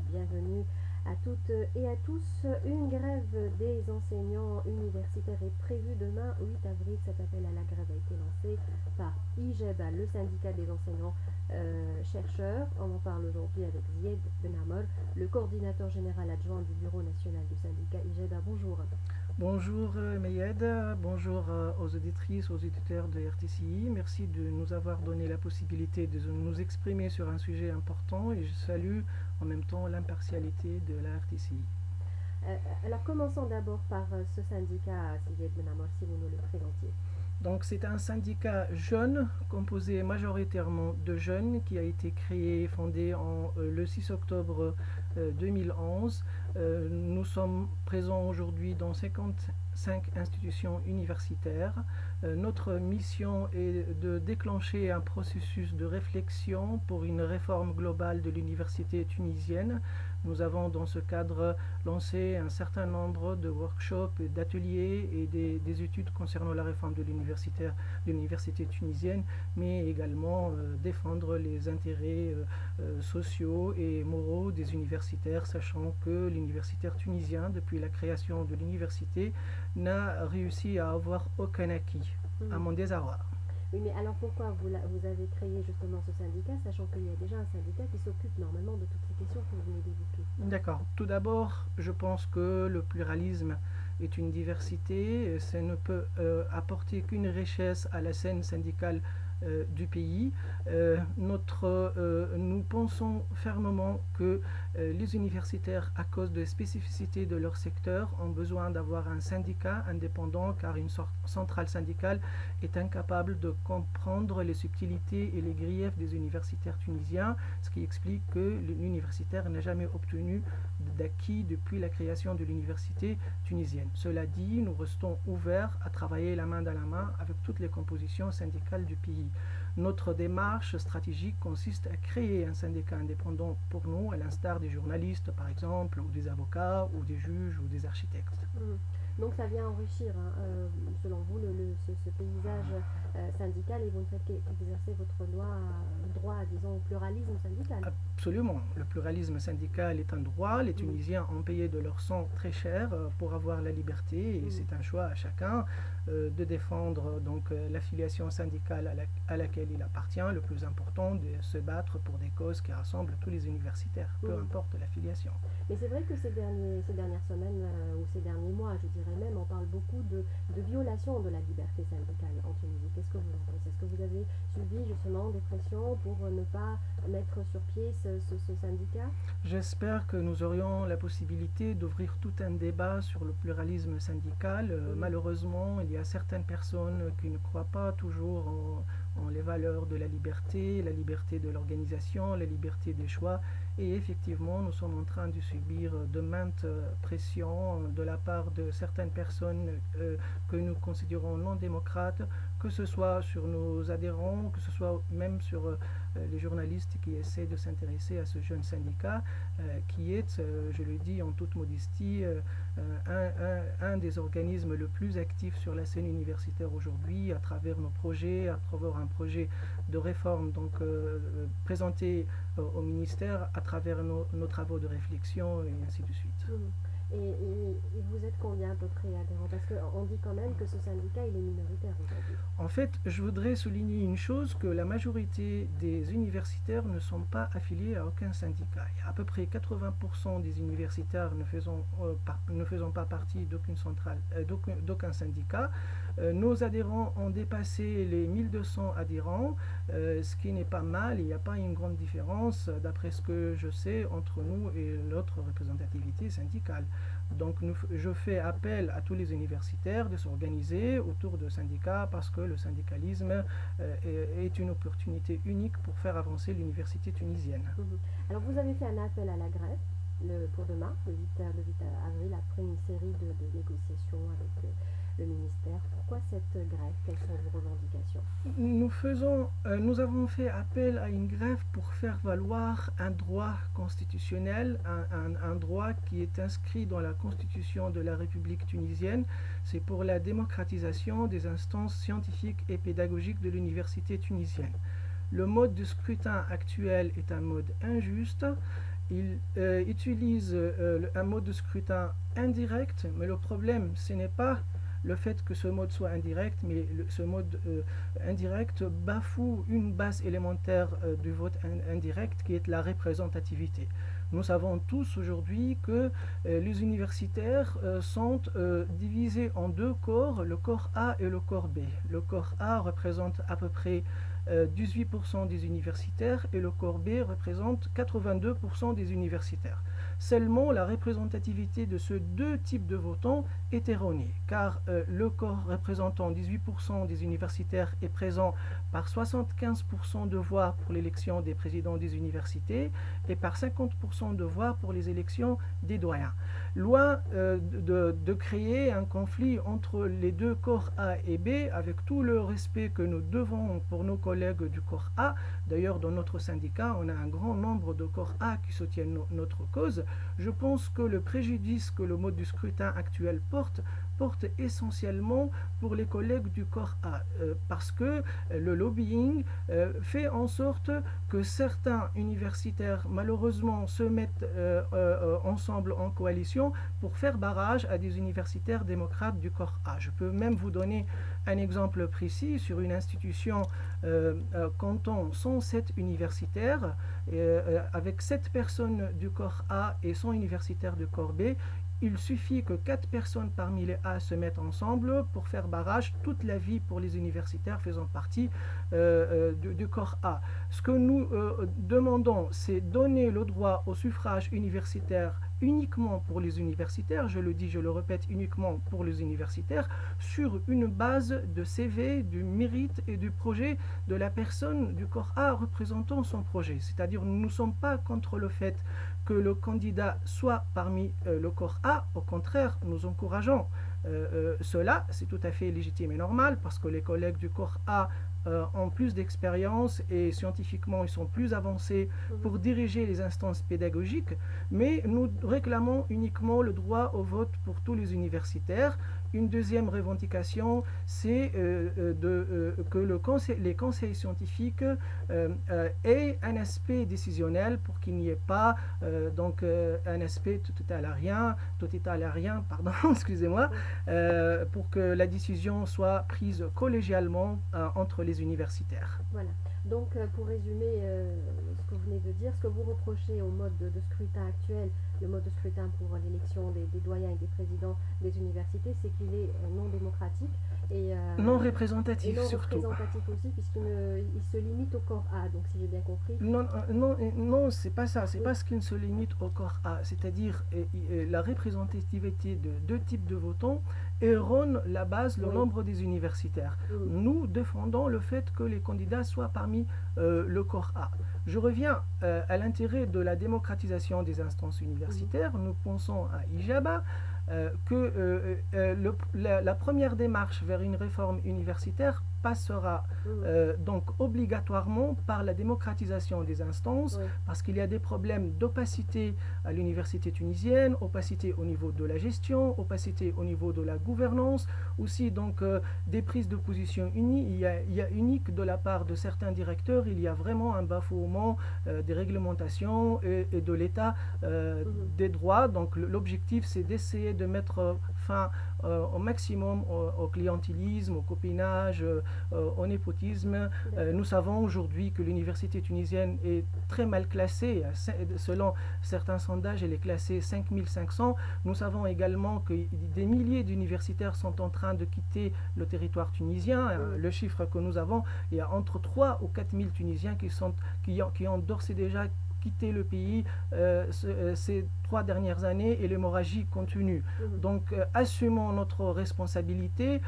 bienvenue à toutes et à tous. Une grève des enseignants universitaires est prévue demain, 8 avril. Cet appel à la grève a été lancé par IJEDA, le syndicat des enseignants chercheurs. On en parle aujourd'hui avec Zied Benamor, le coordinateur général adjoint du bureau national du syndicat IJEDA. Bonjour. Bonjour Mayed, bonjour aux auditrices, aux auditeurs de RTCI. Merci de nous avoir donné la possibilité de nous exprimer sur un sujet important et je salue en même temps l'impartialité de la RTCI. Alors commençons d'abord par ce syndicat, Zied Benamor, si vous nous le présentiez. Donc c'est un syndicat jeune, composé majoritairement de jeunes, qui a été créé et fondé le 6 octobre 2011. Nous sommes présents aujourd'hui dans 55 institutions universitaires. Notre mission est de déclencher un processus de réflexion pour une réforme globale de l'université tunisienne. Nous avons dans ce cadre lancé un certain nombre de workshops, d'ateliers et des études concernant la réforme de l'université tunisienne, mais également défendre les intérêts sociaux et moraux des universitaires, sachant que l'universitaire tunisien, depuis la création de l'université, n'a réussi à avoir aucun acquis, à mon désarroi. Oui, mais alors pourquoi vous avez créé justement ce syndicat, sachant qu'il y a déjà un syndicat qui s'occupe normalement de toutes ces questions que vous venez d'évoquer? D'accord. Tout d'abord, je pense que le pluralisme est une diversité. Ça ne peut apporter qu'une richesse à la scène syndicale du pays. Nous pensons fermement que les universitaires, à cause des spécificités de leur secteur, ont besoin d'avoir un syndicat indépendant car une centrale syndicale est incapable de comprendre les subtilités et les griefs des universitaires tunisiens, ce qui explique que l'universitaire n'a jamais obtenu d'acquis depuis la création de l'université tunisienne. Cela dit, nous restons ouverts à travailler la main dans la main avec toutes les compositions syndicales du pays. Notre démarche stratégique consiste à créer un syndicat indépendant pour nous, à l'instar des journalistes par exemple, ou des avocats, ou des juges, ou des architectes. Donc ça vient enrichir, selon vous, ce paysage syndical, et vous ne faites qu'exercer votre droit, disons, au pluralisme syndical. Absolument. Le pluralisme syndical est un droit. Les Tunisiens ont payé de leur sang très cher pour avoir la liberté et c'est un choix à chacun de défendre l'affiliation syndicale à laquelle il appartient. Le plus important, de se battre pour des causes qui rassemblent tous les universitaires, peu importe l'affiliation. Mais c'est vrai que ces dernières semaines ou ces derniers mois, je dirais même, on parle beaucoup de violation de la liberté syndicale en Tunisie. Qu'est-ce que vous en pensez? Est-ce que vous avez subi justement des pressions pour ne pas mettre sur pied ce syndicat? J'espère que nous aurions la possibilité d'ouvrir tout un débat sur le pluralisme syndical. Malheureusement, il y a certaines personnes qui ne croient pas toujours en les valeurs de la liberté de l'organisation, la liberté des choix. Et effectivement, nous sommes en train de subir de maintes pressions de la part de certaines personnes que nous considérons non démocrates, que ce soit sur nos adhérents, que ce soit même sur les journalistes qui essaient de s'intéresser à ce jeune syndicat, qui est, je le dis en toute modestie, un des organismes le plus actifs sur la scène universitaire aujourd'hui, à travers nos projets, à travers un projet de réforme présenté au ministère, à travers nos travaux de réflexion et ainsi de suite. Et vous êtes combien à peu près adhérents? Parce qu'on dit quand même que ce syndicat, il est minoritaire aujourd'hui. En fait, je voudrais souligner une chose, que la majorité des universitaires ne sont pas affiliés à aucun syndicat. Il y a à peu près 80% des universitaires ne faisant pas partie d'aucun syndicat. Nos adhérents ont dépassé les 1200 adhérents, ce qui n'est pas mal. Il n'y a pas une grande différence, d'après ce que je sais, entre nous et l'autre représentativité syndicale. Donc je fais appel à tous les universitaires de s'organiser autour de syndicats parce que le syndicalisme est une opportunité unique pour faire avancer l'université tunisienne. Alors vous avez fait un appel à la grève pour demain, le 8 avril, après une série de négociations avec le ministère. Pourquoi cette grève? Quelles sont vos revendications? Nous avons fait appel à une grève pour faire valoir un droit constitutionnel, un droit qui est inscrit dans la constitution de la République tunisienne. C'est pour la démocratisation des instances scientifiques et pédagogiques de l'université tunisienne. Le mode de scrutin actuel est un mode injuste ils utilisent un mode de scrutin indirect, mais le problème, ce n'est pas le fait que ce mode soit indirect, mais ce mode indirect bafoue une base élémentaire du vote indirect qui est la représentativité. Nous savons tous aujourd'hui que les universitaires sont divisés en deux corps, le corps A et le corps B. Le corps A représente à peu près 18% des universitaires et le corps B représente 82% des universitaires. Seulement, la représentativité de ces deux types de votants est erronée, car le corps représentant 18% des universitaires est présent par 75% de voix pour l'élection des présidents des universités et par 50% de voix pour les élections des doyens. Loin de créer un conflit entre les deux corps A et B, avec tout le respect que nous devons pour nos collègues du corps A, d'ailleurs dans notre syndicat on a un grand nombre de corps A qui soutiennent notre cause, je pense que le préjudice que le mode du scrutin actuel porte essentiellement pour les collègues du corps A, parce que le lobbying fait en sorte que certains universitaires malheureusement se mettent ensemble en coalition pour faire barrage à des universitaires démocrates du corps A. Je peux même vous donner un exemple précis sur une institution comptant 107 universitaires, avec 7 personnes du corps A et 100 universitaires du corps B. Il suffit que 4 personnes parmi les A se mettent ensemble pour faire barrage toute la vie pour les universitaires faisant partie du corps A. Ce que nous demandons, c'est donner le droit au suffrage universitaire uniquement pour les universitaires, je le dis, je le répète, uniquement pour les universitaires, sur une base de CV, du mérite et du projet de la personne du corps A représentant son projet. C'est-à-dire, nous ne sommes pas contre le fait que le candidat soit parmi le corps A, au contraire, nous encourageons cela, c'est tout à fait légitime et normal, parce que les collègues du corps A ont plus d'expérience et scientifiquement ils sont plus avancés pour diriger les instances pédagogiques, mais nous réclamons uniquement le droit au vote pour tous les universitaires. Une deuxième revendication, c'est que les conseils scientifiques aient un aspect décisionnel pour qu'il n'y ait pas un aspect totalitaire, pardon, excusez-moi, pour que la décision soit prise collégialement entre les universitaires. Voilà. Donc, pour résumer ce que vous venez de dire, ce que vous reprochez au mode de scrutin actuel, le mode de scrutin pour l'élection des doyens et des présidents des universités, c'est qu'il est non démocratique et non représentatif, et non surtout. représentatif aussi, puisqu'il se limite au corps A, donc si j'ai bien compris. Non, c'est pas ça, c'est pas ce qui se limite au corps A, c'est-à-dire la représentativité de deux types de votants erronent la base, le nombre des universitaires. Nous défendons le fait que les candidats soient parmi le corps A. Je reviens à l'intérêt de la démocratisation des instances universitaires. Nous pensons à IJABA, que la première démarche vers une réforme universitaire passera donc obligatoirement par la démocratisation des instances, parce qu'il y a des problèmes d'opacité à l'université tunisienne, opacité au niveau de la gestion, opacité au niveau de la gouvernance, aussi donc des prises de position unies. Il y a unique de la part de certains directeurs, il y a vraiment un bafouement des réglementations et de l'état des droits. Donc l'objectif, c'est d'essayer de mettre fin au maximum au clientélisme, au copinage, au népotisme. Nous savons aujourd'hui que l'université tunisienne est très mal classée. Selon certains sondages, elle est classée 5500. Nous savons également que des milliers d'universitaires sont en train de quitter le territoire tunisien. Le chiffre que nous avons, il y a entre 3 ou 4 000 Tunisiens qui ont d'ores et déjà quitté le pays ces 3 dernières années, et l'hémorragie continue. Donc assumons notre responsabilité.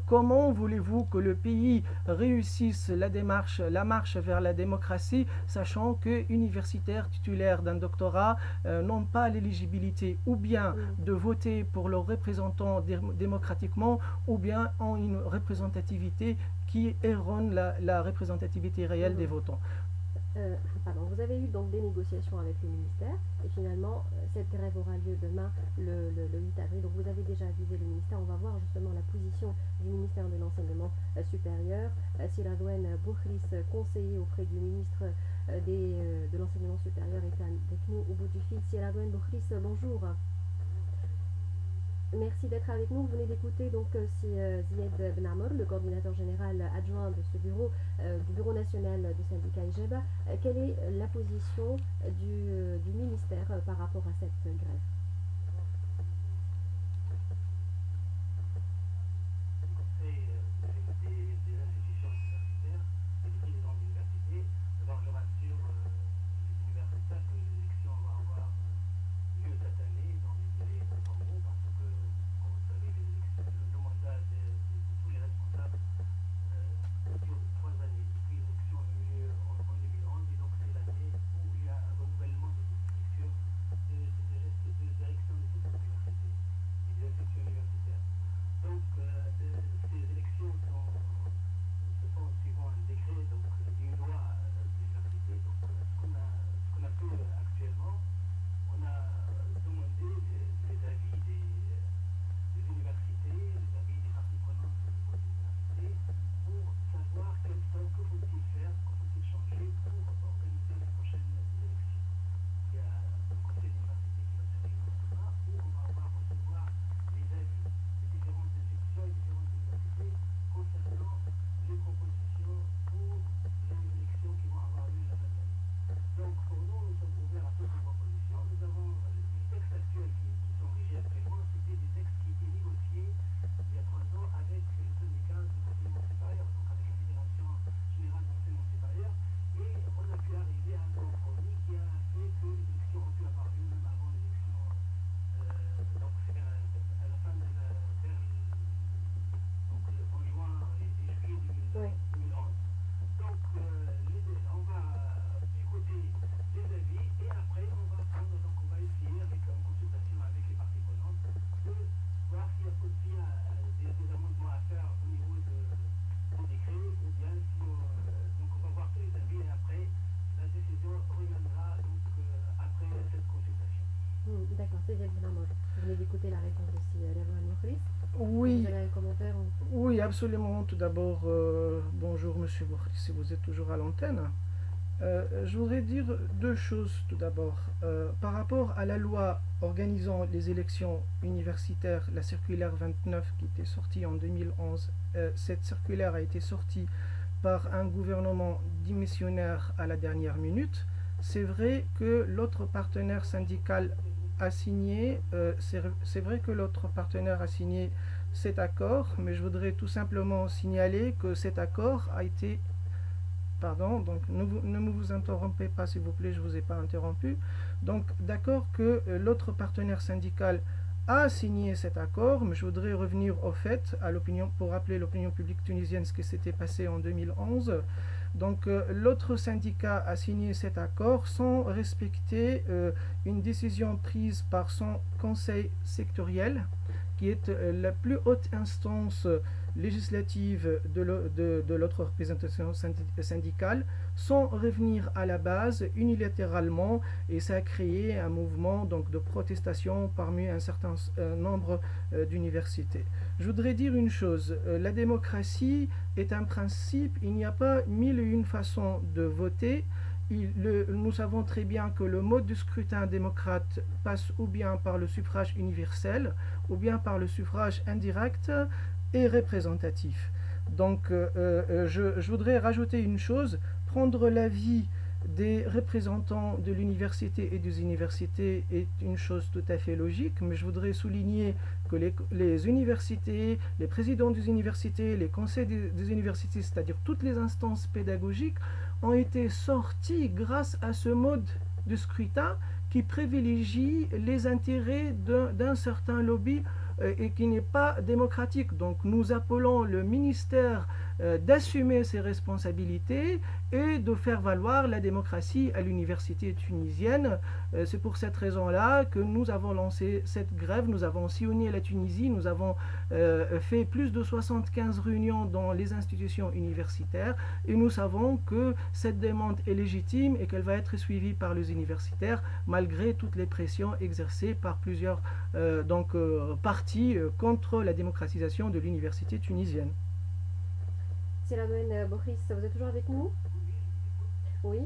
Comment voulez-vous que le pays réussisse la marche vers la démocratie, sachant que universitaires titulaires d'un doctorat n'ont pas l'éligibilité ou bien de voter pour leurs représentants démocratiquement, ou bien ont une représentativité qui erronne la représentativité réelle des votants. Vous avez eu donc des négociations avec le ministère, et finalement cette grève aura lieu demain le 8 avril. Donc vous avez déjà avisé le ministère. On va voir justement la position du ministère de l'enseignement supérieur. Siradouane Boukhris, conseiller auprès du ministre de l'enseignement supérieur est avec nous au bout du fil. Sierra Gwen Bochris, bonjour. Merci d'être avec nous. Vous venez d'écouter donc Zied Benamor, le coordinateur général adjoint de ce bureau, du bureau national du syndicat IJEBA. Quelle est la position du ministère par rapport à cette grève? D'accord, c'est Zied Benamor. Vous venez d'écouter la réponse de Sierra Gwen Bochris. Oui, Vous avez un commentaire oui, absolument. Tout d'abord, bonjour Monsieur Bourri, si vous êtes toujours à l'antenne. Je voudrais dire deux choses tout d'abord. Par rapport à la loi organisant les élections universitaires, la circulaire 29 qui était sortie en 2011, cette circulaire a été sortie par un gouvernement démissionnaire à la dernière minute. C'est vrai que l'autre partenaire syndical a signé, c'est vrai que l'autre partenaire a signé cet accord, mais je voudrais tout simplement signaler que cet accord a été... Pardon, donc ne vous interrompez pas s'il vous plaît, je ne vous ai pas interrompu. Donc d'accord que l'autre partenaire syndical a signé cet accord, mais je voudrais revenir au fait, à l'opinion, pour rappeler l'opinion publique tunisienne ce qui s'était passé en 2011. Donc l'autre syndicat a signé cet accord sans respecter une décision prise par son conseil sectoriel, qui est la plus haute instance législative de l'autre représentation syndicale, sans revenir à la base unilatéralement, et ça a créé un mouvement donc, de protestation parmi un certain nombre d'universités. Je voudrais dire une chose, la démocratie est un principe, il n'y a pas mille et une façons de voter. Nous savons très bien que le mode de scrutin démocrate passe ou bien par le suffrage universel, ou bien par le suffrage indirect et représentatif. Donc je voudrais rajouter une chose, prendre l'avis des représentants de l'université et des universités est une chose tout à fait logique, mais je voudrais souligner que les universités, les présidents des universités, les conseils des universités, c'est-à-dire toutes les instances pédagogiques, ont été sortis grâce à ce mode de scrutin qui privilégie les intérêts d'un certain lobby et qui n'est pas démocratique. Donc nous appelons le ministère d'assumer ses responsabilités et de faire valoir la démocratie à l'université tunisienne. C'est pour cette raison-là que nous avons lancé cette grève, nous avons sillonné la Tunisie, nous avons fait plus de 75 réunions dans les institutions universitaires et nous savons que cette demande est légitime et qu'elle va être suivie par les universitaires malgré toutes les pressions exercées par plusieurs partis contre la démocratisation de l'université tunisienne. Sierra Gwen Bochris, vous êtes toujours avec nous? Oui.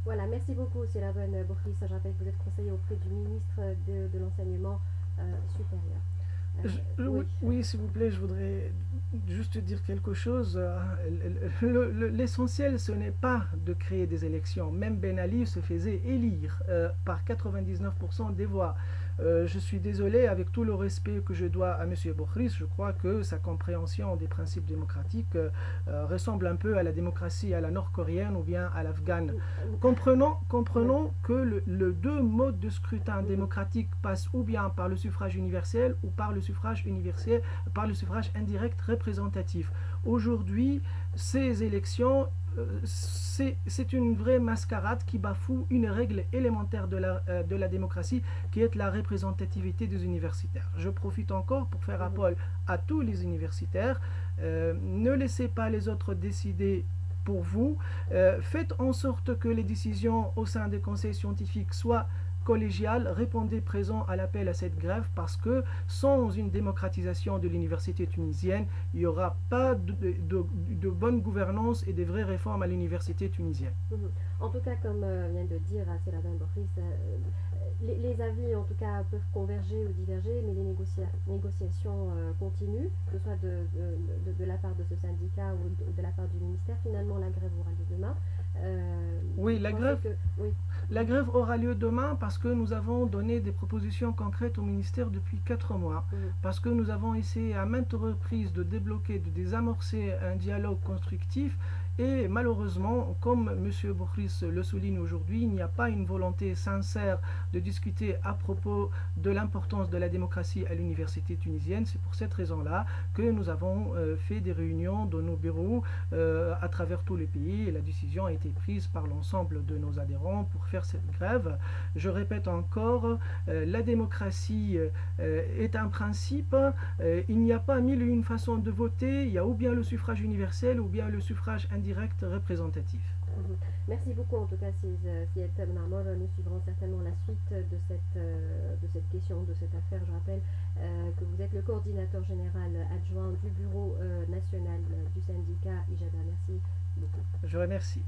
Voilà, merci beaucoup, Silaban Bokhris. Je rappelle que vous êtes conseiller auprès du ministre de l'Enseignement supérieur. Oui, Oui. oui, s'il vous plaît, je voudrais juste dire quelque chose. L'essentiel, ce n'est pas de créer des élections. Même Ben Ali se faisait élire par 99% des voix. Je suis désolé, avec tout le respect que je dois à M. Bokhris, je crois que sa compréhension des principes démocratiques ressemble un peu à la démocratie à la nord-coréenne ou bien à l'afghane. Oui. Comprenons que le deux modes de scrutin Mhm. démocratique passent ou bien par le suffrage universel ou par le suffrage universel, par le suffrage indirect représentatif. Aujourd'hui, ces élections, c'est une vraie mascarade qui bafoue une règle élémentaire de la démocratie qui est la représentativité des universitaires. Je profite encore pour faire Mhm. appel à tous les universitaires. Ne laissez pas les autres décider pour vous. Faites en sorte que les décisions au sein des conseils scientifiques soient collégiales. Répondez présent à l'appel à cette grève parce que sans une démocratisation de l'université tunisienne, il n'y aura pas de bonne gouvernance et de vraies réformes à l'université tunisienne. Mhm. En tout cas, comme vient de dire Selaban Boris, les avis en tout cas peuvent converger ou diverger, mais les négociations continuent, que ce soit de la part de ce syndicat ou de la part du ministère. Finalement, la grève aura lieu demain. Oui, Vous pensez que... Oui. la grève aura lieu demain parce que nous avons donné des propositions concrètes au ministère depuis 4 mois, Mhm. parce que nous avons essayé à maintes reprises de débloquer, de désamorcer un dialogue constructif et malheureusement, comme M. Bokhris le souligne aujourd'hui, il n'y a pas une volonté sincère de discuter à propos de l'importance de la démocratie à l'université tunisienne. C'est pour cette raison-là que nous avons fait des réunions dans nos bureaux à travers tous les pays et la décision a été prise par l'ensemble de nos adhérents pour faire cette grève. Je répète encore, la démocratie est un principe. Il n'y a pas mille et une façons de voter. Il y a ou bien le suffrage universel ou bien le suffrage indirect représentatif. Mhm. Merci beaucoup en tout cas Syed Benamor. Nous suivrons certainement la suite de cette question, de cette affaire. Je rappelle que vous êtes le coordinateur général adjoint du bureau national du syndicat IJADA. Merci beaucoup. Je remercie.